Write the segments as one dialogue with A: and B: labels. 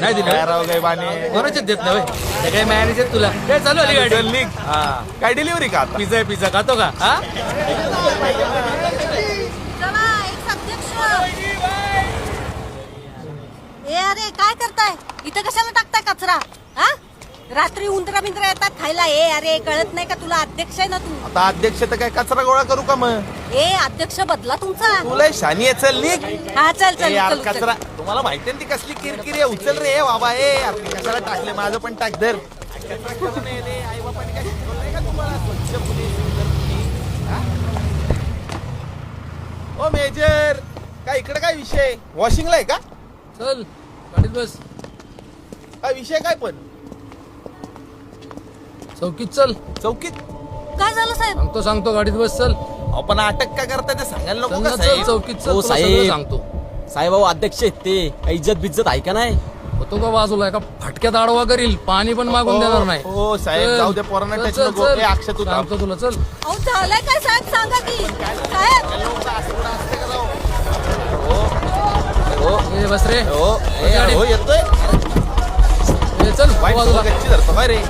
A: नाही दिले
B: काय राव गैबाने
A: कोणाचे देत नाही हे काय मॅनेजर तुला काय चालू आली गाडी
B: चल निघ. काय डिलिव्हरी का आता?
A: पिझ्झा खातो का हा
C: चला एक अध्यक्ष ए अरे काय करताय इथं कशाला टाकताय कचरा हा रात्री उंदरा बिंद्रा येतात खायला ए अरे कळत नाही का तुला अध्यक्ष आहे ना तू
B: आता अध्यक्ष तर काय कचरा गोळा करू का मग?
C: ए अध्यक्ष बदला तुमचा
B: तुला शानी आहे, चल निघ.
C: हा चल
B: ए
C: चल
B: यार
C: चल, चल.
B: कचरा तुम्हाला माहिती आहे ना ती कसली किरकिरी आहे. उचल रे बाबा ए यार ते कचरा टाकले माझं पण टाक धर. कचरा करू नये रे. आई-बापाने काय शिकवलं नाही का तुम्हाला? स्वच्छ पुणे सुंदर पुणे. हा? ओ मेजर काय इकडे काय विषय वॉशिंगला आहे का?
A: चल गाडीत बस
B: काय विषय काय पण
A: चौकीत चल
B: चौकीत
C: काय झालं साहेब
A: सांगतो गाडीत बस चल
B: आपण अटक का करताय ते सांगायला नको
A: चल
B: का
A: ना, चल
B: साहेब?
A: चौकीत चल
D: हो,
A: तुला
D: साहेब.
A: सगळं सांगतो
D: साहेब अध्यक्ष आहेत ते काही इज्जत बिज्जत आहे का नाही
A: होतो का बाजूला एका फटक्यात आडवा करील पाणी पण मागून देणार नाही
B: हो साहेब
A: चल.
B: जाऊ दे पोरांना
A: चल,
B: टच
A: चल,
B: नको.
A: चल.
B: ए अक्षय तू थांब.
A: सांगतो तुला चल
C: अहो झालंय काय साहेब सांगा की साहेब
B: हो
A: ए, बस रे
B: हो
A: बस गाडीत.
B: हो येतोय
A: ए, चल
B: वाईट
A: बाजूला
B: गच्ची धरतो काय रे?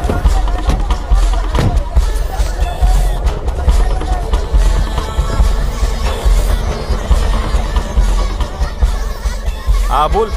B: हा बोल